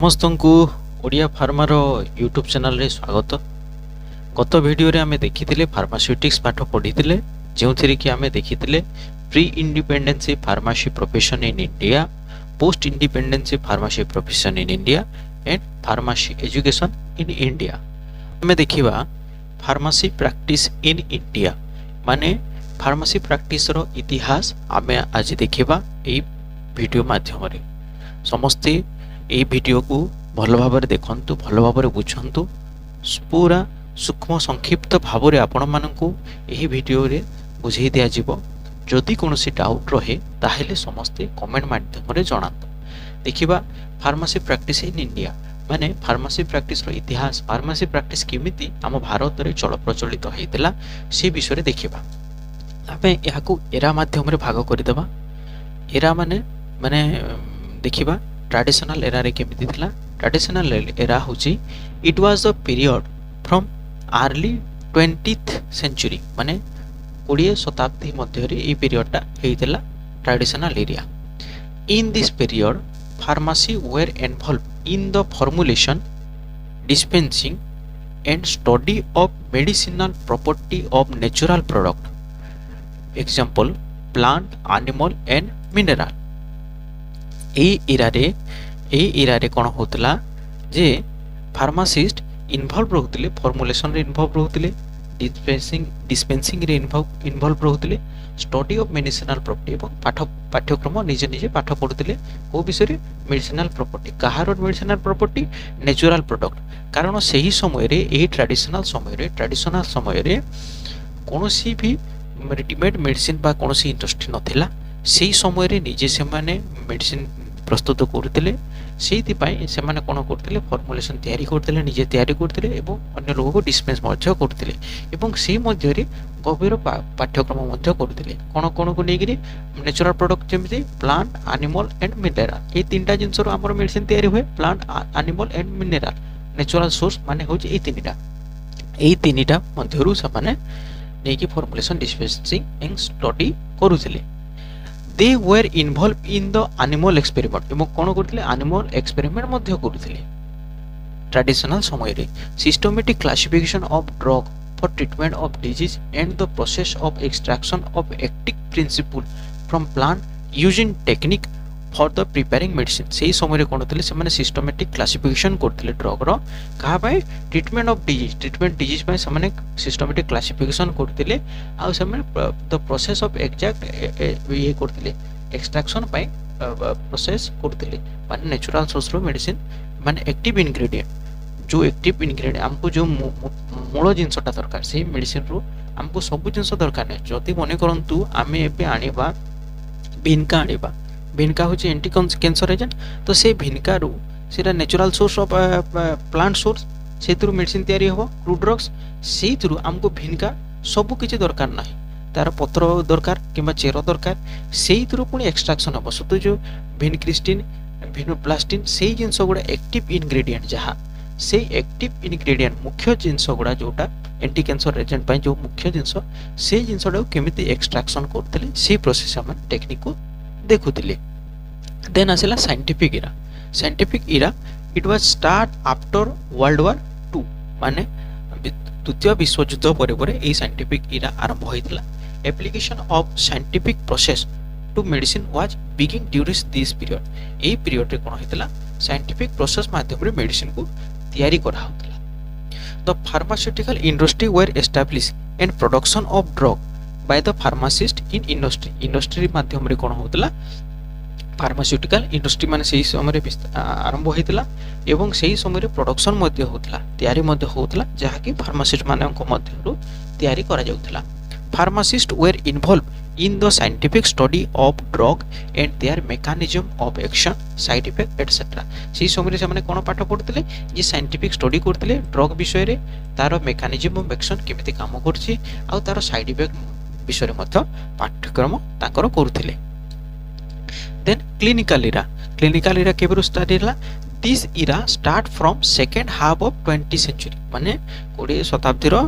ସମସ୍ତଙ୍କୁ ଓଡ଼ିଆ ଫାର୍ମାର ୟୁଟ୍ୟୁବ୍ ଚ୍ୟାନେଲରେ ସ୍ୱାଗତ। ଗତ ଭିଡ଼ିଓରେ ଆମେ ଦେଖିଥିଲେ ଫାର୍ମାସ୍ୟୁଟିକ୍ସ ପାଠ ପଢ଼ିଥିଲେ, ଯେଉଁଥିରେ କି ଆମେ ଦେଖିଥିଲେ pre independence pharmacy profession in India, post independence pharmacy profession in India and pharmacy education in India. ଆମେ ଦେଖିବା ଫାର୍ମାସି ପ୍ରାକ୍ଟିସ୍ ଇନ୍ ଇଣ୍ଡିଆ, ମାନେ ଫାର୍ମାସି ପ୍ରାକ୍ଟିସ୍ର ଇତିହାସ ଆମେ ଆଜି ଦେଖିବା ଏହି ଭିଡ଼ିଓ ମାଧ୍ୟମରେ। ସମସ୍ତେ এই ভিডিওକୁ ଭଲ ଭାବରେ ଦେଖନ୍ତୁ, ଭଲ ଭାବରେ ବୁଝନ୍ତୁ। ପୁରା ସୂକ୍ଷ୍ମ ସଂକ୍ଷିପ୍ତ ଭାବରେ ଆପଣମାନଙ୍କୁ ଏହି ଭିଡ଼ିଓରେ ବୁଝାଇ ଦିଆଯିବ। ଯଦି କୌଣସି ଡାଉଟ୍ ରହେ ତାହେଲେ ସମସ୍ତେ କମେଣ୍ଟ ମାଧ୍ୟମରେ ଜଣାନ୍ତୁ। ଦେଖିବା ଫାର୍ମାସି ପ୍ରାକ୍ଟିସ୍ ଇନ୍ ଇଣ୍ଡିଆ, ମାନେ ଫାର୍ମାସି ପ୍ରାକ୍ଟିସ୍ର ଇତିହାସ, ଫାର୍ମାସି ପ୍ରାକ୍ଟିସ୍ କେମିତି ଆମ ଭାରତରେ ଚଳପ୍ରଚଳିତ ହୋଇଥିଲା ସେ ବିଷୟରେ ଦେଖିବା। ଆମେ ଏହାକୁ ଏରା ମାଧ୍ୟମରେ ଭାଗ କରିଦେବା। ଏରା ମାନେ ଦେଖିବା ट्रेडिशनल एरा रे केमिति थिला। ट्रेडिशनल एरा होची it was the period from early 20th century, माने 20 शताब्दी मध्य रे ए पीरियडटा हेइतला traditional area. In this period pharmacy were involved in the formulation, dispensing and study of medicinal property of natural product, example plant, animal and mineral. ए इरारे कौन होतला जे फार्मासिस्ट इन्वॉल्व रहउतिले, फॉर्मुलेशन रे इन्वॉल्व रहउतिले, डिस्पेंसिंग रे इन्वॉल्व रहउतिले, स्टडी ऑफ मेडिसिनल प्रॉपर्टी एवं पाठ्यक्रम निजे निजे पाठ पढुतिले। ओ विषय रे मेडिसिनल प्रॉपर्टी, कहार मेडिसिनल प्रॉपर्टी, नेचुरल प्रोडक्ट। कारण सही समय रे ए ट्रेडिशनल समय रे कोनोसी भी रेडीमेड मेडिसिन बा कोनोसी इंडस्ट्री नथिला। सेही समय रे निजे से माने मेडिसिन प्रस्तुत करते, से कौन करते फॉर्मुलेशन तैयारी करते, निजे तैयारी करते एवं अन्य लोगों को डिस्पेंस करते, से मध्य गभीर पाठ्यक्रम करते। कौन कौन को लेकर नेचुरल प्रोडक्ट जमी प्लांट, एनिमल एंड मिनरल, ये तीनटा जिनस आम मेडिसिन तैयारी हुए। Plant, animal and mineral, natural source माने होची ये तीनटा मध्यरु से नहीं फॉर्मुलेशन, डिस्पेंसिंग एंड स्टडी करुथिले। They were involved in the animal experiment, एवं कौन करथिले एनिमल एक्सपेरिमेंट मध्य करुथिले। ट्रेडिशनल समय रे systematic classification of drug for treatment of disease and the process of extraction of active principle from plant using technique for the preparing medicine. से समय रे कौन होतले से माने सिस्टमैटिक क्लासिफिकेशन करथिले ड्रग रो, कहा भाई ट्रीटमेंट ऑफ डिजीज पे से माने सिस्टमैटिक क्लासिफिकेशन करथिले। आ से माने द प्रोसेस ऑफ एग्जैक्ट ये करथिले, एक्सट्रैक्शन पे प्रोसेस करथिले, माने नेचुरल सोर्स रो मेडिसिन, माने एक्टिव इंग्रेडिएंट, जो एक्टिव इंग्रेडिएंट हमको जो मूल जिनसटा दरकार से मेडिसिन रो हमको सब जिनस दरकार नै। जति मने करंतु आमे एबे आनिबा भिनका आनिबा, भिनका होची एंटी कैंसर एजेंट, तो से भिनका रू सेटा natural source of plant source, से थ्रू मेडिसिन तैयारी हो क्रूड ड्रग्स। से थ्रू हमको भिनका सब किछि दरकार नाही, तार पत्र दरकार किंबा चेर दरकार, से थ्रू पुनी एक्सट्रैक्शन हो सत जो भिनक्रिस्टिन, भिनोप्लास्टिन, से जिनस गुडा एक्टिव इंग्रेडिएंट, जहाँ से एक्टिव इंग्रेडिएंट मुख्य जिनस गुडा जोटा एंटी कैंसर एजेंट पय जो मुख्य जिनस, से जिनसडा केमिति एक्सट्रैक्शन करथले, से प्रोसेस हम टेक्निक को देखुथिले। देन आसिला scientific era. Scientific era it was start after World War 2, माने द्वितीय विश्व युद्ध परे परे ए साइंटिफिक इरा आरंभ होइतला। Application of scientific process to medicine was begin during this period. ए पीरियड रे कोन होइतला साइंटिफिक प्रोसेस माध्यम रे मेडिसिन को तैयारी करा होतला। The pharmaceutical industry were established and production of drug by the pharmacist in industry माध्यम रे कोन होतला फार्मास्यूटिकल इंडस्ट्री माने सही समय आरंभ होइतला एवं सही समय प्रोडक्शन मध्य होतला, तैयारी मध्य होतला, जहा कि फार्मासिस्ट मानक मध्यरु तैयारी करा जाउतला। Pharmacist were involved in the scientific study of drug and their mechanism of action, side effect etcetera. सही समय से माने कोन पाठ पढुतले जे साइंटिफिक स्टडी करतले ड्रग विषय रे, तार मेकानिज्म ऑफ एक्शन केमिति काम करछि आ तार साइड इफेक्ट विषय मध्य पाठ्यक्रम ताकर करुथिले। देन क्लिनिकल इरा केबरु स्टार्ट होला। This era start from second half of 20th century, माने 20 शताब्दी रो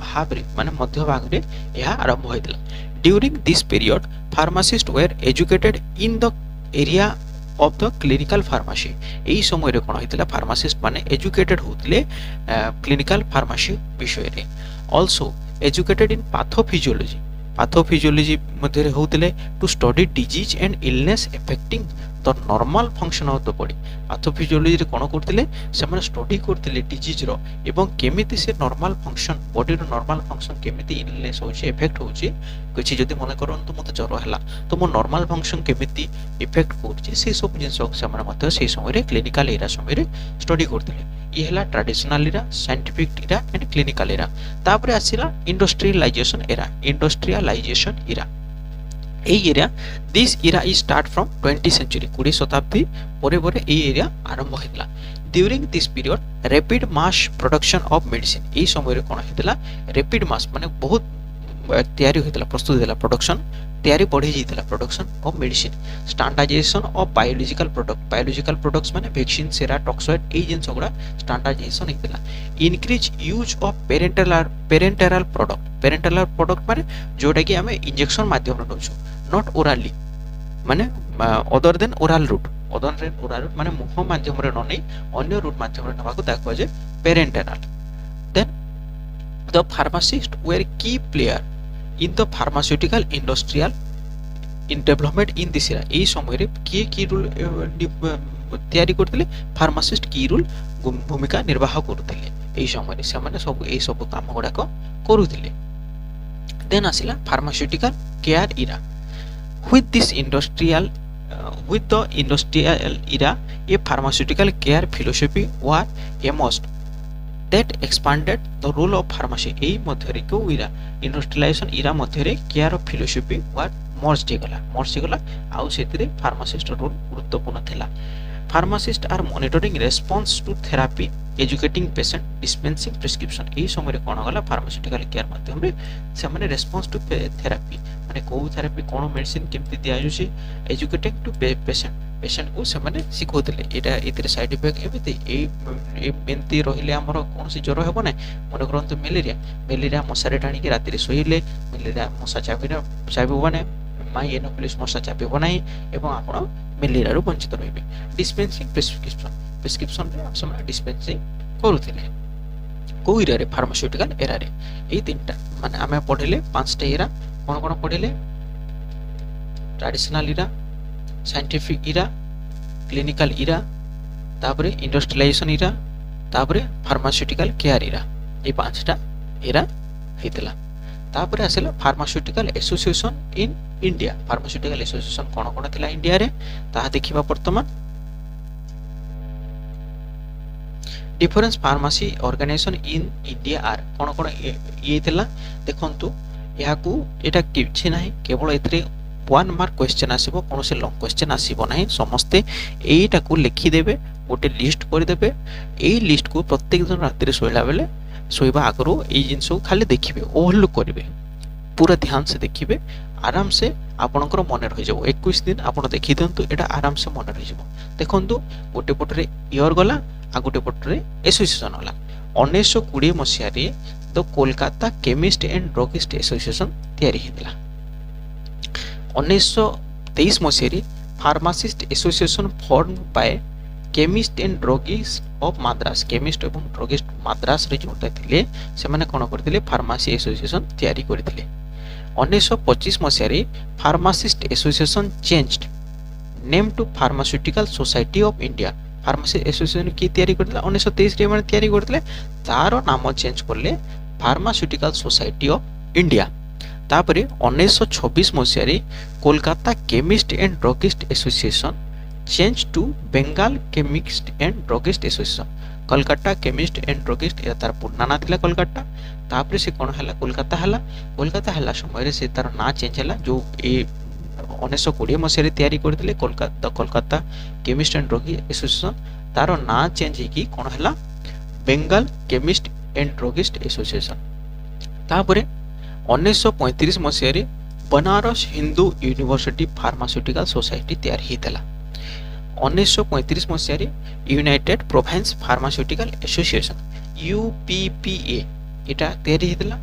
हाफ रे माने मध्य भाग रे यह आरंभ होइतला। During this period pharmacist were educated in the area of the clinical pharmacy. এই সময়ের কোণ হয়েছিল ফার্মাসিস্ট মানে এজুকেটেড হউଥିଲେ ক্লিনিকাল ফার্মাসি বিষয়ে। Also educated in pathophysiology, pathophysiology ମଧ୍ୟରେ ହେଉଥିଲେ to study disease and illness affecting the normal function of the body. ପାଥୋଫିଜିଓଲୋଜିରେ କ'ଣ କରୁଥିଲେ, ସେମାନେ ଷ୍ଟଡି କରୁଥିଲେ ଡିଜିଜ୍ର ଏବଂ କେମିତି ସେ ନର୍ମାଲ ଫଙ୍କସନ୍, ବଡିର ନର୍ମାଲ ଫଙ୍କସନ୍ କେମିତି ଇଲନେସ୍ ହେଉଛି, ଏଫେକ୍ଟ ହେଉଛି। କିଛି ଯଦି ମନେ କରନ୍ତୁ ମୋତେ ଜ୍ୱର ହେଲା ତ ମୋ ନର୍ମାଲ ଫଙ୍କସନ୍ କେମିତି ଇଫେକ୍ଟ କରୁଛି, ସେସବୁ ଜିନିଷକୁ ସେମାନେ ମଧ୍ୟ ସେହି ସମୟରେ କ୍ଲିନିକାଲ ଏରା ସମୟରେ ଷ୍ଟଡି କରୁଥିଲେ। ये है traditional era, scientific era and clinical era. तापर आसिला इंडस्ट्रियलाइजेशन एरा, इंडस्ट्रियलाइजेशन इरा। এই area this era is start from 20th century, 20 শতাব্দী পরে পরে এই এরিয়া আরম্ভ হয়েছিল। During this period rapid mass production of medicine, এই সময়ের কোণ হয়েছিল র্যাপিড মাস মানে বহুত তৈরি হয়েছিল, প্রস্তুত হয়েছিল প্রোডকশন তৈরি বড়ি যাইছিল production of medicine. Standardisation of biological product, biological products মানে ভ্যাকসিন, সেরা, টক্সয়েড এই জিনিসগুলা স্টান্ডার্ডাইজেশন হয়েছিল। Increase use of parenteral product, parenteral product মানে जोटा कि आम इंजेक्शन माध्यम नौचु, नॉट ओराली माने other than oral route, other than oral route माने मुह माध्यम न नहीं अन्य रूट माध्यम नवा को पेरेंटाल। देन द फार्मासिस्ट वेर की player in the pharmaceutical industrial in development in this era. এই সময়ে কিয়ে কি রুল তৈরি করতে, ফার্মাসিস্ট কি রুল ভূমিকা নির্বাহ করতে এই সময়ে, সেমানে সব এই সব কাম গুড়াক করুলে। দেন আসিলা pharmaceutical care era. with the industrial era a pharmaceutical care philosophy was emerged that expanded the role of pharmacy। এই মধ্যে কেউ ইরা ইন্ডস্ট্রিয়ালাইজেশন ইরা মধ্যে care of philosophy were merge গলা আউ সেতিরে ফার্মাসিস্ট রোল গুরুত্বপূর্ণ থিলা। ফার্মাসিস্ট আর monitoring response to therapy, educating patient, dispensing prescription. এই সময় কোণ গলা ফার্মাসিউটিকাল কেয়ার মাধ্যমে সেমানে রেসপন্স টু থেরাপি মানে কেউ থেরাপি কোণ মেডিসিন কেমতি দিয়াযাଉଛି, এজুকেটিং টু পেসেন্ট, পেসেন্ট को সেমানে শিখাউଥିଲେ এটা এতিরে সাইড ইফেক্ট এমিতি এমতি রহিলে আমার কোনসি জ্বর ହେବ না। মনে করন্তু ম্যালেরিয়া মশারে টাଣିକି রাতিরে শোইলে ম্যালেরিয়া মশা চাবিব না, মাই এনোফিলিস মশা চাবিব নাই এবং ଆପଣ ମ୍ୟାଲେରିଆରୁ ବଞ୍ଚିତ ରହିବେ। ଡିସ୍ପେନ୍ସିଂ ପ୍ରେସ୍କ୍ରିପସନରେ ସେମାନେ ଡିସ୍ପେନ୍ସିଂ କରୁଥିଲେ। କେଉଁ ଏରିଆରେ, ଫାର୍ମାସ୍ୟୁଟିକାଲ ଏରାରେ। ଏଇ ତିନିଟା ମାନେ ଆମେ ପଢ଼ିଲେ 5ଟା ଏରା। କ'ଣ କ'ଣ ପଢ଼ିଲେ? ଟ୍ରାଡିସନାଲ ଇରା, ସାଇଣ୍ଟିଫିକ ଇରା, କ୍ଲିନିକାଲ ଇରା, ତାପରେ ଇଣ୍ଡଷ୍ଟ୍ରିଆଲାଇଜେସନ ଇରା, ତାପରେ ଫାର୍ମାସ୍ୟୁଟିକାଲ କେୟାର ଇରା। এই 5টা এরা ହେଇଥିଲା। তারপরে আসলে pharmaceutical association in India. Pharmaceutical association কোন কোন থিলা ইন্ডিয়া রে তাহা দেখিবা বর্তমান। Difference pharmacy organisation in India আর কোন কোন ইয়ে থিলা দেখন্তু। ইয়াকু এটা কিছু নাই, কেবল এথরে 1 মার্ক क्वेश्चन আসিব, কোনসে লং क्वेश्चन আসিব নাই। সমস্তে এইটাকু লিখি দেবে, গোটে লিস্ট করে দেবে। এই লিস্ট কু প্রত্যেক দিন রাতে শোইলা বেলে শোইবা আগরু এই জিনিস খালি দেখিবে, ওভারলুক করিবে, পুরা ধ্যান সে দেখিবে, আরাম সে আপনার মনে রয়ে যাব। 21 দিন আপনার দেখি দিন্তু, এটা আরাম সে মনে রয়ে যাব। দেখন্তু গোটে পটরে ইয়র গলা আর গোটে পটরে এসোসিয়েশন গলা। 1920 মସିହାରେ the Kolkata chemist and druggist association ତିଆରି ହେଇଥିଲା। 1923 ମସିହାରେ pharmacist association form by chemist and druggist of Madras. Chemist ଏବଂ ଡ୍ରଗିଷ୍ଟ ମାଦ୍ରାସରେ ଯେଉଁଟା ଥିଲେ ସେମାନେ କ'ଣ କରିଥିଲେ, ଫାର୍ମାସି ଏସୋସିଏସନ ତିଆରି କରିଥିଲେ। 1925 ମସିହାରେ pharmacist association changed name to pharmaceutical society of India. Pharmacy association କିଏ ତିଆରି କରିଥିଲେ? 1923 ରେ ମାନେ ତିଆରି କରିଥିଲେ। ତାର ନାମ ଚେଞ୍ଜ କଲେ ଫାର୍ମାସ୍ୟୁଟିକାଲ ସୋସାଇଟି ଅଫ୍ ଇଣ୍ଡିଆ। ତାପରେ 1926 ମସିହାରେ Kolkata chemist and druggist association change to Bengal chemist and druggist association. Kolkata chemist and druggist या तार पुराना ना थिला कोलकाता, तापर से कोन हला कोलकाता हला। कोलकाता हला समय से तार ना चेंज हला, जो ए 1920 मसिहारे तयारी करथिले Kolkata chemist and druggist association. तार ना चेंज हे कि कोन हला Bengal chemist and druggist association. तापर 1935 मसिहारे Banaras Hindu university pharmaceutical society तयारी हेतला। 1935 मसिहारे united province pharmaceutical association UPPA एटा तयारी हेतला।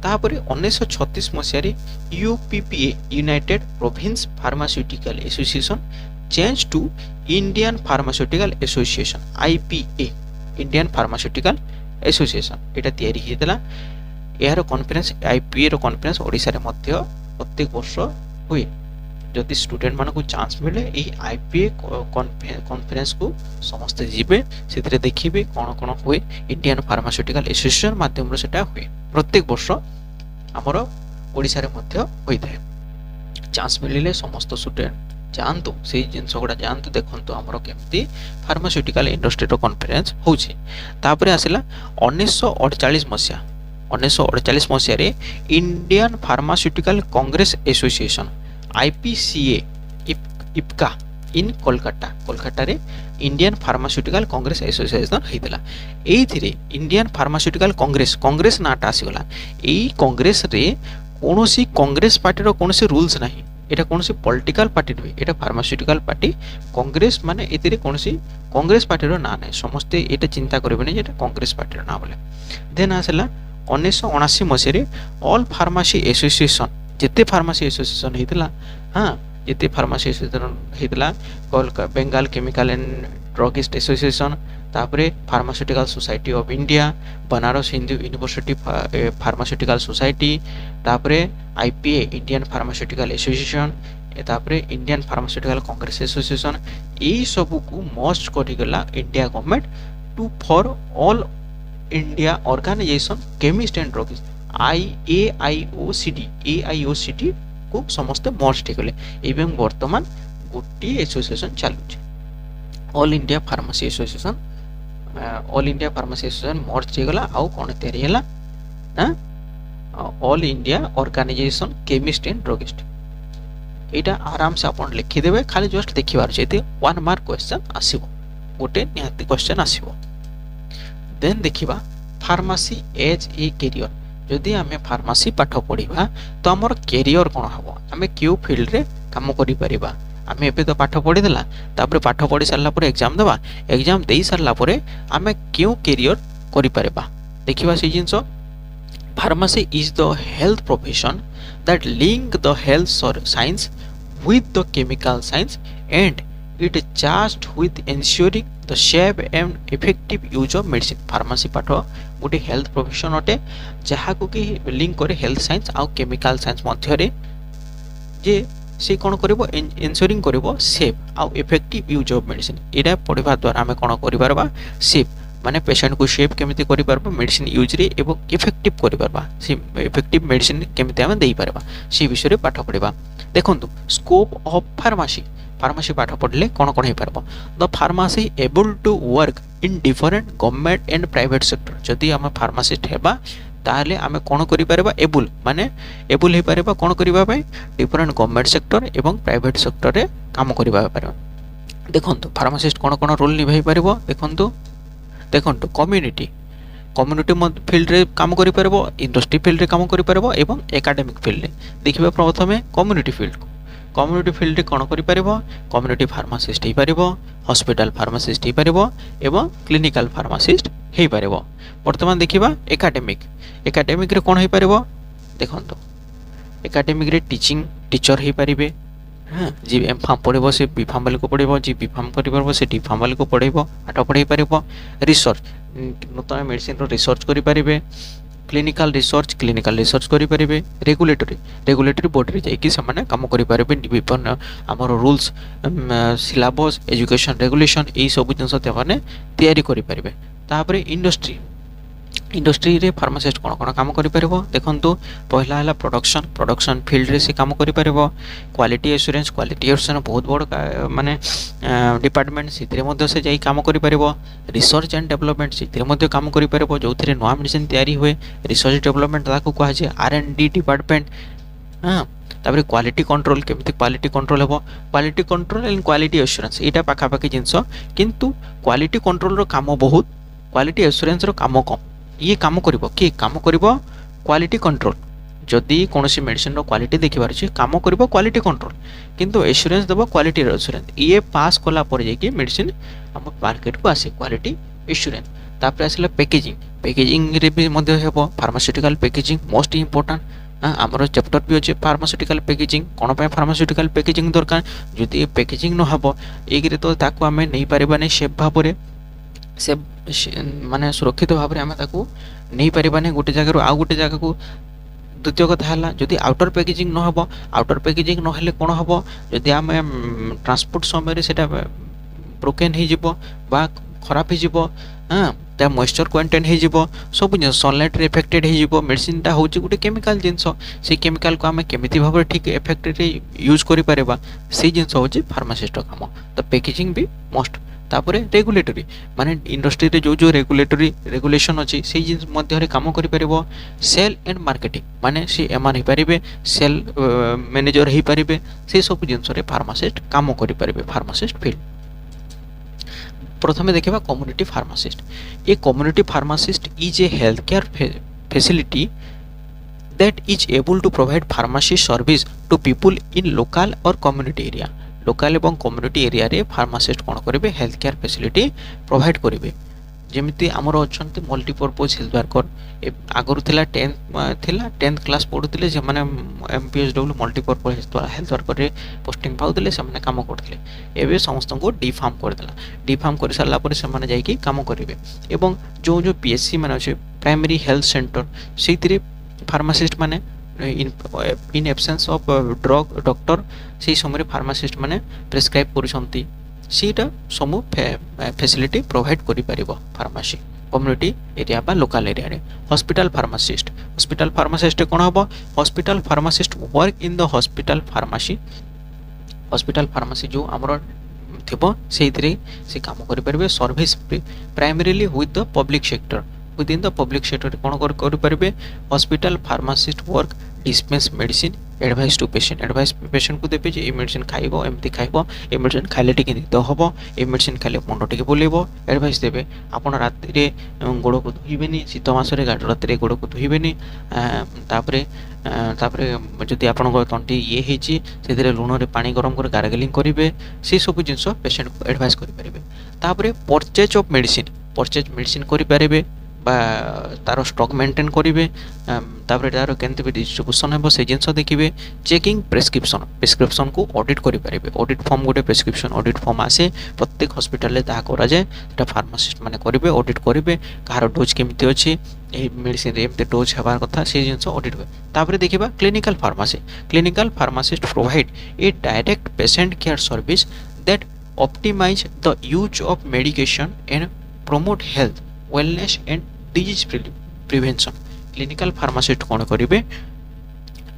तापर 1936 मसिहारे UPPA united province pharmaceutical association change to Indian pharmaceutical association IPA Indian pharmaceutical association ଏଇଟା ତିଆରି ହେଇଥିଲା। ଏହାର କନଫରେନ୍ସ IPA ର କନଫରେନ୍ସ ଓଡ଼ିଶାରେ ମଧ୍ୟ ପ୍ରତ୍ୟେକ ବର୍ଷ ହୁଏ। ଯଦି ଷ୍ଟୁଡେଣ୍ଟ ମାନଙ୍କୁ ଚାନ୍ସ ମିଳେ ଏହି IPA କନଫରେନ୍ସକୁ ସମସ୍ତେ ଯିବେ, ସେଥିରେ ଦେଖିବେ କ'ଣ କ'ଣ ହୁଏ। ଇଣ୍ଡିଆନ୍ ଫାର୍ମାସ୍ୟୁଟିକାଲ ଆସୋସିଏସନ୍ ମାଧ୍ୟମରେ ସେଟା ହୁଏ। ପ୍ରତ୍ୟେକ ବର୍ଷ ଆମର ଓଡ଼ିଶାରେ ମଧ୍ୟ ହୋଇଥାଏ। ଚାନ୍ସ ମିଳିଲେ ସମସ୍ତ ଷ୍ଟୁଡେଣ୍ଟ ଯାଆନ୍ତୁ, ସେଇ ଜିନିଷ ଗୁଡ଼ା ଯାଆନ୍ତୁ, ଦେଖନ୍ତୁ ଆମର କେମିତି ଫାର୍ମାସ୍ୟୁଟିକାଲ ଇଣ୍ଡଷ୍ଟ୍ରିର କନଫରେନ୍ସ ହେଉଛି। ତାପରେ ଆସିଲା 1948 ମସିହା। 1948 ମସିହାରେ Indian pharmaceutical congress association IPCA IPCA in କୋଲକାତାରେ ଇଣ୍ଡିଆନ୍ ଫାର୍ମାସ୍ୟୁଟିକାଲ କଂଗ୍ରେସ ଆସୋସିଏସନ୍ ହେଇଥିଲା। ଏଇଥିରେ ଇଣ୍ଡିଆନ୍ ଫାର୍ମାସ୍ୟୁଟିକାଲ କଂଗ୍ରେସ ନାଁଟା ଆସିଗଲା। ଏଇ କଂଗ୍ରେସରେ କୌଣସି କଂଗ୍ରେସ ପାର୍ଟିର କୌଣସି ରୁଲ୍ସ ନାହିଁ। এটা কৌଣସି পলিটিকাল পার্টি নୁହେଁ, এটা ফার্মাস্যুটিকাল পার্টি। কংগ্রেস মানে এতে কৌଣସି কংগ্রেস পার্টির না নাই, সমস্তে এটা চিন্তা করবেনি যে এটা কংগ্রেস পার্টির না বলে। দেন আসলা 1979 মସିହାରେ অল ফার্মাসি এসোসিয়েসন, যেতে ফার্মাসি এসোসিয়েসন হয়েছিল, হ্যাঁ যেতে ফার্মাসি এসোসিয়েসন হয়েছিল, Bengal chemical and druggist association, তারপরে pharmaceutical society of India, Banaras Hindu university pharmaceutical society, तापरे IPA इंडियन फार्मास्यूटिकल एसोसिएशन, तापरे इंडियन फार्मास्यूटिकल कांग्रेस एसोसिएशन, यही सब को मर्ज करिगला India government to for all India organisation chemist and druggist AIOCD को समस्त merge कले। एवं वर्तमान गोटे एसोसिएशन चलुच all India pharmacy association. All India pharmacy association merge होगला। आउ कौन तैयारी है ना all India organisation chemist and druggist. यहाँ आराम से आप लिखिदेवे, खाली जस्ट देखिबार छै। 1 मार्क क्वेश्चन आसीबो, गोटे निहाती क्वेश्चन आसीबो। देन देखिबा फार्मेसी एज ए कैरियर। जदि आमे फार्मेसी पाठ पढ़िबा तो हमर कैरियर कोन हबो, आमे क्यू फील्ड रे काम करि परिबा। आमे एबे तो पाठ पढ़ी देला, तापर पाठ पढ़ी सारला पर एग्जाम देबा, एग्जाम देई सारला पर आमे क्यों कैरियर करि परिबा। देखिबा से since pharmacy is the health profession that link the health science with the chemical science and it is charged with ensuring the safe and effective use of medicine। Pharmacy पाठ गोटे हेल्थ प्रोफेशन अटे जहाँ को कि link करे health science आउ chemical science मध्य जे से कौन करिवो एन्श्योरिंग करिवो सेफ आउ इफेक्टिव यूज ऑफ मेडिसिन। एटा पढ़िबा द्वारा आमे कोन करि परबा, सेफ माने पेशेंट को सेफ केमिति करि परबा मेडिसिन यूज रे, एवं इफेक्टिव करि परबा से इफेक्टिव मेडिसिन केमिति आमे देई परबा से विषय रे पाठ पढ़िबा। देखंतु स्कोप ऑफ फार्मेसी, फार्मेसी पाठ पढ़ले कौन कौन हो पारबो। The pharmacy able to work in different government and private sector. जदि आम फार्मासिस्ट हेबा ताहले आमे कौन करि परबा, एबल माने एबल हे परबा कौन करिबा पय डिफरेंट गवर्नमेंट सेक्टर एवं प्राइवेट सेक्टर रे काम करिबा परबा। देखंतु फार्मासिस्ट कौन कौन रोल निभाई परबो। देखंतु कम्युनिटी फील्ड रे काम करि परबो, इंडस्ट्री फील्ड रे काम करि परबो एवं एकेडमिक फील्ड रे। देखिबा प्रथमे कम्युनिटी फील्ड रे कौन करि परबो, कम्युनिटी फार्मासिस्ट हे परबो, हॉस्पिटल फार्मासिस्ट हे परबो एवं क्लिनिकल फार्मासिस्ट हे परबो। वर्तमान देखिबा एकेडमिक रे कौन हे परबो। देखंतु एकेडमिक रे टीचर हे परिबे, हाँ जी एमफार्म पढ़ो से बीफार्म वाले को पढ़ो, जी बीफार्म कर से डीफार्म वाले को पढ़ेब पाठ पढ़े पार। रिसर्च नूतन मेडिसिन रिसर्च करें, क्लिनिकल रिसर्च करें। रेगुलेटरी बोर्ड रे जाइए से कम करें विभिन्न आमर रूल्स सिलेबस एजुकेशन रेगुलेशन यही सब जिन तैयारी करें। तापर इंडस्ट्री रे फार्मासिस्ट कौन कौन काम करि परबो। देखंतु पहला है प्रोडक्शन फील्ड रे से काम करि परबो। क्वालिटी एश्योरेंस बहुत बड़ माने डिपार्टमेंट से मध्य से जाई काम करि परबो। रिसर्च एंड डेवलपमेंट से मध्य काम करि परबो, जो थिरे नवा मेडिसिन तैयारी हुए। रिसर्च डेवलपमेंट ताको कहा जे R&D डिपार्टमेंट। हाँ तापर क्वालिटी कंट्रोल, केमिति क्वालिटी कंट्रोल हेबो, quality control and quality assurance एटा पाखा पाखी जिंस, किंतु क्वालिटी कंट्रोल रो काम बहुत, क्वालिटी एश्योरेंस रो काम कम। ये काम करिवो कि काम करिवो क्वालिटी कंट्रोल। जदि कौनसी मेडिसिन रो क्वालिटी देखिबार अछि काम करिवो क्वालिटी कंट्रोल, किंतु एश्योरेंस देबो क्वालिटी एश्योरेंस। ये पास कला पर जे मेडिसिन हम मार्केट को आसे क्वालिटी एश्योरेंस। तापर आसला पैकेजिंग रे भी मध्य हेबो। फार्मास्यूटिकल पैकेजिंग मोस्ट इंपोर्टेंट ଆମର ଚାପ୍ଟର ବି ଅଛି ଫାର୍ମାସ୍ୟୁଟିକାଲ ପ୍ୟାକେଜିଂ। କ'ଣ ପାଇଁ ଫାର୍ମାସ୍ୟୁଟିକାଲ ପ୍ୟାକେଜିଂ ଦରକାର? ଯଦି ଏ ପ୍ୟାକେଜିଂ ନ ହେବ, ଏକରେ ତ ତାକୁ ଆମେ ନେଇପାରିବାନି ସେଫ୍ ଭାବରେ, ସେ ମାନେ ସୁରକ୍ଷିତ ଭାବରେ ଆମେ ତାକୁ ନେଇପାରିବାନି ଗୋଟେ ଜାଗାରୁ ଆଉ ଗୋଟେ ଜାଗାକୁ। ଦ୍ୱିତୀୟ କଥା ହେଲା, ଯଦି ଆଉଟର ପ୍ୟାକେଜିଂ ନ ହେବ, ଆଉଟର ପ୍ୟାକେଜିଂ ନହେଲେ କ'ଣ ହେବ, ଯଦି ଆମେ ଟ୍ରାନ୍ସପୋର୍ଟ ସମୟରେ ସେଇଟା ବ୍ରୋକେନ୍ ହେଇଯିବ ବା ଖରାପ ହେଇଯିବ, ତା ମଏଶ୍ଚର କଣ୍ଟେଣ୍ଟ ହେଇଯିବ, ସବୁ ଜିନିଷ ସନଲାଇଟ୍ରେ ଏଫେକ୍ଟେଡ଼ ହେଇଯିବ। ମେଡ଼ିସିନଟା ହେଉଛି ଗୋଟେ କେମିକାଲ ଜିନିଷ, ସେଇ କେମିକାଲକୁ ଆମେ କେମିତି ଭାବରେ ଠିକ୍ ଏଫେକ୍ଟରେ ୟୁଜ୍ କରିପାରିବା, ସେଇ ଜିନିଷ ହେଉଛି ଫାର୍ମାସିଷ୍ଟର କାମ। ତ ପ୍ୟାକେଜିଂ ବି ମଷ୍ଟ। ତାପରେ ରେଗୁଲେଟରୀ, ମାନେ ଇଣ୍ଡଷ୍ଟ୍ରିରେ ଯେଉଁ ରେଗୁଲେସନ୍ ଅଛି ସେଇ ଜିନିଷ ମଧ୍ୟରେ କାମ କରିପାରିବ। ସେଲ୍ ଆଣ୍ଡ ମାର୍କେଟିଂ, ମାନେ ସେ ଏମାନେ ହେଇପାରିବେ, ସେଲ୍ ମ୍ୟାନେଜର ହେଇପାରିବେ, ସେଇ ସବୁ ଜିନିଷରେ ଫାର୍ମାସିଷ୍ଟ କାମ କରିପାରିବେ, ଫାର୍ମାସିଷ୍ଟ ଫିଲ୍ଡ। প্রথমে দেখিবা community pharmacist. A community pharmacist is a health care facility that is able to provide pharmacy service to people in local or community area। Local এবং কম্ୟୁନିଟି ଏରିଆରେ ଫାର୍ମାସିଷ୍ଟ କ'ଣ କରିବେ? ହେଲ୍ଥ କେୟାର ଫେସିଲିଟି ପ୍ରୋଭାଇଡ଼ କରିବେ। ଯେମିତି ଆମର ଅଛନ୍ତି ମଲ୍ଟିପର୍ପୋଜ୍ ହେଲ୍ଥ ୱାର୍କର। ଆଗରୁ ଥିଲା 10th କ୍ଲାସ୍ ପଢ଼ୁଥିଲେ, ସେମାନେ MPHW ମଲ୍ଟିପର୍ପୋଜ୍ ହେଲ୍ଥ ୱାର୍କରରେ ପୋଷ୍ଟିଂ ପାଉଥିଲେ, ସେମାନେ କାମ କରୁଥିଲେ। ଏବେ ସମସ୍ତଙ୍କୁ ଡିଫାର୍ମ କରିଦେଲା। ଡିଫାର୍ମ କରିସାରିଲା ପରେ ସେମାନେ ଯାଇକି କାମ କରିବେ। ଏବଂ ଯେଉଁ PSC ମାନେ ଅଛି, ପ୍ରାଇମେରୀ ହେଲ୍ଥ ସେଣ୍ଟର, ସେଇଥିରେ ফার্মাসিস্ট মানে ইন এবসেন্স অফ ডক্টর, সেই সময় ফার্মাসিস্ট মানে প্রেসক্রাইব করুଛନ୍ତି, সেইটা ସବୁ ফেসিলিটি প্রোভাইড করিপারিব ফার্মাসি কম্যুনিটি এরিয়া বা লোকাল এরিয়ারে। হসপিটাল ফার্মাসিস্ট, হসপিটাল ফার্মাসিস্টে কোণ হব? Hospital pharmacist work in the hospital pharmacy. Hospital pharmacy যে আমার থিব সেইଥିରେ ସେ କାମ କରିପାରିବେ। Service primarily with the public sector, within the public sector କ'ଣ କରିପାରିବେ? Hospital pharmacist work dispense medicine, advice two patient, advice পেসেন্টକୁ ଦେବେ ଯେ ଏ ମେଡ଼ିସିନ ଖାଇବ, ଏମିତି ଖାଇବ, ଏ ମେଡ଼ିସିନ ଖାଇଲେ ଟିକେ ନିଦ ହେବ, ଏ ମେଡ଼ିସିନ ଖାଇଲେ ମୁଣ୍ଡ ଟିକେ ବୁଲେଇବ, ଏଡଭାଇସ୍ ଦେବେ। ଆପଣ ରାତିରେ ଗୋଡ଼କୁ ଧୋଇବେନି, ଶୀତ ମାସରେ ରାତିରେ ଗୋଡ଼କୁ ଧୋଇବେନି। ତାପରେ ଯଦି ଆପଣଙ୍କ ତଣ୍ଟି ହେଇଛି, ସେଥିରେ ଲୁଣରେ ପାଣି ଗରମ କରି ଗାର୍ଗଲିଂ କରିବେ। ସେସବୁ ଜିନିଷ ପେସେଣ୍ଟକୁ ଏଡଭାଇସ୍ କରିପାରିବେ। ତାପରେ purchase of medicine, purchase medicine କରିପାରିବେ বা তার স্টক মেনটেন করবে। তারপরে তার কেমতি ডিস্ট্রিব্ୟୁସନ୍ ହେବ ସେ ଜିନିଷ ଦେଖିବେ। ଚେକିଂ ପ୍ରେସ୍କ୍ରିପ୍ସନ୍କୁ ଅଡ଼ିଟ୍ କରିପାରିବେ। ଅଡ଼ିଟ୍ ଫର୍ମ ଗୋଟେ ପ୍ରେସ୍କ୍ରିପ୍ସନ୍ ଅଡ଼ିଟ୍ ଫର୍ମ ଆସେ, ପ୍ରତ୍ୟେକ ହସ୍ପିଟାଲରେ ତାହା କରାଯାଏ। ସେଟା ଫାର୍ମାସିଷ୍ଟ ମାନେ କରିବେ, ଅଡ଼ିଟ୍ କରିବେ, କାହାର ଡୋଜ୍ କେମିତି ଅଛି, ଏହି ମେଡ଼ିସିନରେ ଏମିତି ଡୋଜ୍ ହେବାର କଥା, ସେଇ ଜିନିଷ ଅଡ଼ିଟ୍ ହୁଏ। ତାପରେ ଦେଖିବା clinical pharmacy. Clinical pharmacist provide a direct patient care service that optimise the use of medication and promote health wellness and disease prevention. Clinical pharmacist কোণ করবে?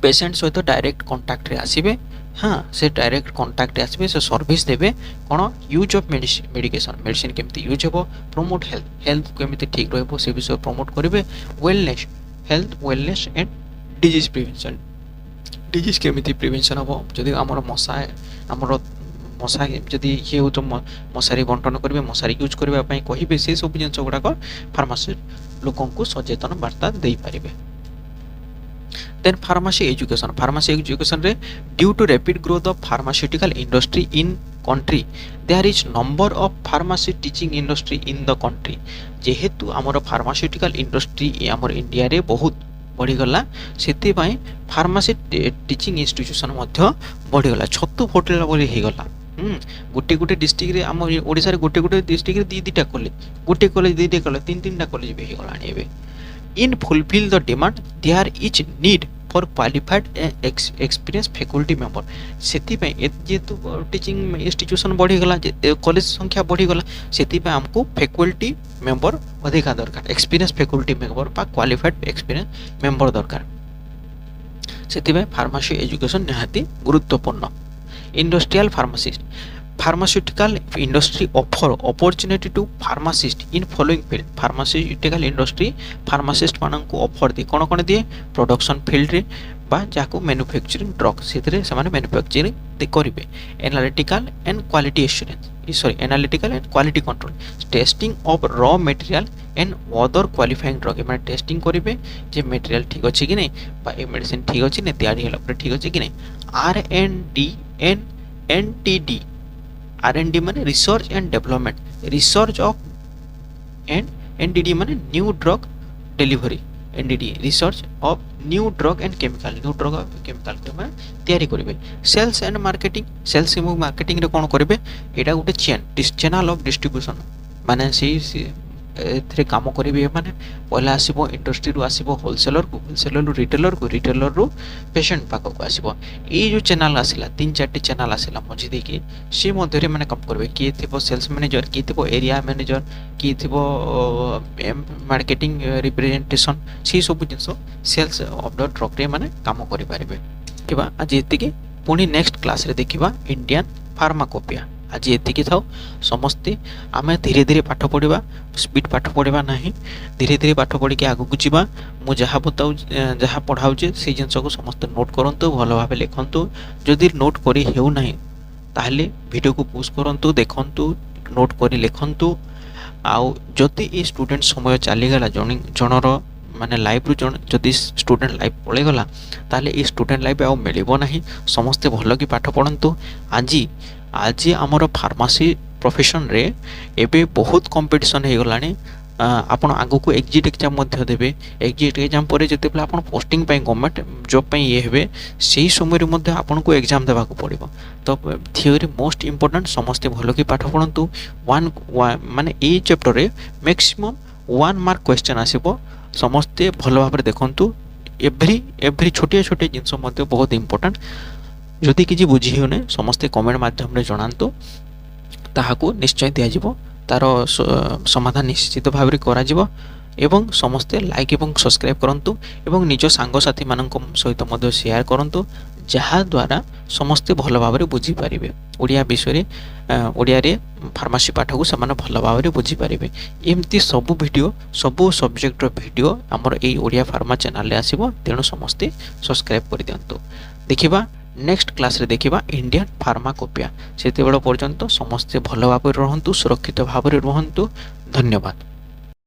পেসেন্ট সহিত ডাইরেক্ট কন্টাক্টরে আসবে। সে ডাইরেক্ট কন্টাক্টে আসবে, সে সর্ভিস দেবে। কোণ? ইউজ অফ মেডিকেশন, মেডিসিন কেমতি use হব, promote health কেমতি ঠিক রহব সে বিষয়ে প্রমোট করবে। Wellness, health wellness and disease prevention, disease কেমতি প্রিভেনশন হব। যদি আমার মশা যদি ইয়ে হতো মশারি বଣ୍ଟନ କରିବେ, ମଶାରୀ ୟୁଜ୍ କରିବା ପାଇଁ କହିବେ, ସେସବୁ ଜିନିଷ ଗୁଡ଼ାକ ଫାର୍ମାସିଷ୍ଟ ଲୋକଙ୍କୁ ସଚେତନ ବାର୍ତ୍ତା ଦେଇପାରିବେ। Then pharmacy education. ଫାର୍ମାସି ଏଜୁକେସନ୍ରେ due to rapid growth of pharmaceutical industry in country there is number of pharmacy teaching industry in the country. ଯେହେତୁ ଆମର ଫାର୍ମାସ୍ୟୁଟିକାଲ ଇଣ୍ଡଷ୍ଟ୍ରି ଆମର ଇଣ୍ଡିଆରେ ବହୁତ ବଢ଼ିଗଲା, ସେଥିପାଇଁ ଫାର୍ମାସି ଟିଚିଂ ଇନଷ୍ଟିଟ୍ୟୁସନ୍ ମଧ୍ୟ ବଢ଼ିଗଲା, ଛତୁ ଫୁଟିଲା ଭଳି ହେଇଗଲା। ଗୋଟେ ଡିଷ୍ଟ୍ରିକ୍ଟରେ, ଆମ ଓଡ଼ିଶାରେ ଗୋଟେ ଡିଷ୍ଟ୍ରିକ୍ଟରେ ଦୁଇଟା କଲେଜ, ଗୋଟେ କଲେଜ ଦୁଇଟା କଲେଜ, ତିନିଟା କଲେଜ ବି ହେଇଗଲାଣି ଏବେ। In fulfil the demand there is need for qualified experience faculty member. ସେଥିପାଇଁ ଯେହେତୁ ଟିଚିଂ ଇନଷ୍ଟିଟ୍ୟୁସନ୍ ବଢ଼ିଗଲା, କଲେଜ ସଂଖ୍ୟା ବଢ଼ିଗଲା, ସେଥିପାଇଁ ଆମକୁ ଫ୍ୟାକଲ୍ଟି ମେମ୍ବର ଅଧିକା ଦରକାର, ଏକ୍ସପିରିଏନ୍ସ ଫ୍ୟାକଲ୍ଟି ମେମ୍ବର ବା କ୍ୱାଲିଫାଏଡ୍ ଏକ୍ସପିରିଏନ୍ସ ମେମ୍ବର ଦରକାର। ସେଥିପାଇଁ ଫାର୍ମାସି ଏଜୁକେସନ୍ ନିହାତି ଗୁରୁତ୍ୱପୂର୍ଣ୍ଣ। Industrial pharmacist. Pharmaceutical industry offer opportunity to pharmacist in following field. Pharmaceutical industry pharmacist ମାନଙ୍କୁ ଅଫର ଦିଏ। କ'ଣ ଦିଏ? ପ୍ରଡକ୍ସନ୍ ଫିଲ୍ଡରେ ବା ଯାହାକୁ ମ୍ୟାନୁଫ୍ୟାକ୍ଚରିଂ ଡ୍ରଗ୍, ସେଥିରେ ସେମାନେ ମ୍ୟାନୁଫ୍ୟାକ୍ଚରିଂ କରିବେ। Analytical and quality assurance, analytical and quality control, testing of raw material and other qualifying drug. ଏମାନେ ଟେଷ୍ଟିଂ କରିବେ ଯେ ମେଟେରିଆଲ ଠିକ୍ ଅଛି କି ନାହିଁ, ବା ଏ ମେଡ଼ିସିନ ଠିକ୍ ଅଛି ନା, ତିଆରି ହେଲା ପରେ ଠିକ୍ ଅଛି କି ନାହିଁ। R&D and NTD, R&D ମାନେ research and development, research of, and NTD ମାନେ new drug delivery, NDD research of new drug and chemical ମାନେ ତିଆରି କରିବେ। ସେଲ୍ସ ଆଣ୍ଡ ମାର୍କେଟିଂ ଏବଂ ମାର୍କେଟିଂରେ କ'ଣ କରିବେ, ଏଇଟା ଗୋଟେ ଚ୍ୟାନେଲ୍ ଅଫ୍ ଡିଷ୍ଟ୍ରିବ୍ୟୁସନ୍, ମାନେ ଏଥିରେ କାମ କରିବେ। ମାନେ ପହିଲା ଆସିବ ଇଣ୍ଡଷ୍ଟ୍ରିରୁ ଆସିବ ହୋଲସେଲରରୁ ରିଟେଲରରୁ ପେସେଣ୍ଟ ପାଖକୁ ଆସିବ। ଏଇ ଯେଉଁ ଚ୍ୟାନେଲ୍ ଆସିଲା 3-4ଟି ଚ୍ୟାନେଲ୍ ଆସିଲା ମଝି ଦେଇକି, ସେ ମଧ୍ୟରେ ମାନେ କାମ କରିବେ। କିଏ ଥିବ ସେଲ୍ସ ମ୍ୟାନେଜର, କିଏ ଥିବ ଏରିଆ ମ୍ୟାନେଜର, କିଏ ଥିବ ମାର୍କେଟିଂ ରିପ୍ରେଜେଣ୍ଟେସନ୍, ସେଇ ସବୁ ଜିନିଷ ସେଲ୍ସ ଅଫ୍ ଦ ଡ୍ରଗ୍ରେ ମାନେ କାମ କରିପାରିବେ। ଦେଖିବା ଆଜି ଏତିକି, ପୁଣି ନେକ୍ସଟ କ୍ଲାସ୍ରେ ଦେଖିବା ଇଣ୍ଡିଆନ୍ ଫାର୍ମାକୋପିଆ। ଆଜି ଏତିକି ଥାଉ। ସମସ୍ତେ ଆମେ ଧୀରେ ଧୀରେ ପାଠ ପଢ଼ିବା, ସ୍ପିଡ୍ ପାଠ ପଢ଼ିବା ନାହିଁ, ଧୀରେ ଧୀରେ ପାଠ ପଢ଼ିକି ଆଗକୁ ଯିବା। ମୁଁ ଯାହା ପଢ଼ାଉଛି ସେଇ ଜିନିଷକୁ ସମସ୍ତେ ନୋଟ୍ କରନ୍ତୁ, ଭଲ ଭାବେ ଲେଖନ୍ତୁ। ଯଦି ନୋଟ୍ କରି ହେଉନାହିଁ ତାହେଲେ ଭିଡ଼ିଓକୁ ପୋଜ୍ କରନ୍ତୁ, ଦେଖନ୍ତୁ, ନୋଟ୍ କରି ଲେଖନ୍ତୁ। ଆଉ ଯଦି ଏ ଷ୍ଟୁଡେଣ୍ଟ ସମୟ ଚାଲିଗଲା, ଜଣର ମାନେ ଲାଇଫ୍ରୁ ଯଦି ଷ୍ଟୁଡେଣ୍ଟ ଲାଇଫ୍ ପଳେଇଗଲା ତାହେଲେ ଏ ଷ୍ଟୁଡେଣ୍ଟ ଲାଇଫ୍ ଆଉ ମିଳିବ ନାହିଁ। ସମସ୍ତେ ଭଲ କି ପାଠ ପଢ଼ନ୍ତୁ। ଆଜି ଆମର ଫାର୍ମାସି ପ୍ରଫେସନ୍ରେ ଏବେ ବହୁତ କମ୍ପିଟିସନ୍ ହେଇଗଲାଣି। ଆପଣ ଆଗକୁ ଏକ୍ଜିଟ୍ ଏକ୍ଜାମ୍ ମଧ୍ୟ ଦେବେ। ଏକ୍ଜିଟ୍ ଏକ୍ଜାମ୍ ପରେ ଯେତେବେଳେ ଆପଣ ପୋଷ୍ଟିଂ ପାଇଁ ଗଭର୍ଣ୍ଣମେଣ୍ଟ ଜବ୍ ପାଇଁ ହେବେ, ସେହି ସମୟରେ ମଧ୍ୟ ଆପଣଙ୍କୁ ଏକ୍ଜାମ୍ ଦେବାକୁ ପଡ଼ିବ। ତ ଥିଓରି ମୋଷ୍ଟ ଇମ୍ପୋର୍ଟାଣ୍ଟ। ସମସ୍ତେ ଭଲ କି ପାଠ ପଢ଼ନ୍ତୁ। ମାନେ ଏଇ ଚାପ୍ଟରରେ ମ୍ୟାକ୍ସିମମ୍ 1 ମାର୍କ କ୍ୱେଶ୍ଚନ୍ ଆସିବ। ସମସ୍ତେ ଭଲ ଭାବରେ ଦେଖନ୍ତୁ। ଏଭ୍ରି ଛୋଟିଆ ଜିନିଷ ମଧ୍ୟ ବହୁତ ଇମ୍ପୋର୍ଟାଣ୍ଟ। ଯଦି କିଛି ବୁଝି ହେଉନାହିଁ ସମସ୍ତେ କମେଣ୍ଟ ମାଧ୍ୟମରେ ଜଣାନ୍ତୁ, ତାହାକୁ ନିଶ୍ଚୟ ଦିଆଯିବ, ତାର ସମାଧାନ ନିଶ୍ଚିତ ଭାବରେ କରାଯିବ। ଏବଂ ସମସ୍ତେ ଲାଇକ୍ ଏବଂ ସବସ୍କ୍ରାଇବ୍ କରନ୍ତୁ ଏବଂ ନିଜ ସାଙ୍ଗସାଥିମାନଙ୍କ ସହିତ ମଧ୍ୟ ସେୟାର କରନ୍ତୁ, ଯାହାଦ୍ୱାରା ସମସ୍ତେ ଭଲ ଭାବରେ ବୁଝିପାରିବେ। ଓଡ଼ିଆ ବିଷୟରେ ଓଡ଼ିଆରେ ଫାର୍ମାସି ପାଠକୁ ସେମାନେ ଭଲ ଭାବରେ ବୁଝିପାରିବେ। ଏମିତି ସବୁ ଭିଡ଼ିଓ, ସବୁ ସବଜେକ୍ଟର ଭିଡ଼ିଓ ଆମର ଏଇ ଓଡ଼ିଆ ଫାର୍ମା ଚ୍ୟାନେଲରେ ଆସିବ। ତେଣୁ ସମସ୍ତେ ସବସ୍କ୍ରାଇବ୍ କରିଦିଅନ୍ତୁ। ଦେଖିବା ନେକ୍ସଟ କ୍ଲାସ୍ରେ ଦେଖିବା ଇଣ୍ଡିଆନ୍ ଫାର୍ମାକୋପିଆ। ସେତେବେଳେ ପର୍ଯ୍ୟନ୍ତ ସମସ୍ତେ ଭଲ ଭାବରେ ରୁହନ୍ତୁ, ସୁରକ୍ଷିତ ଭାବରେ ରୁହନ୍ତୁ। ଧନ୍ୟବାଦ।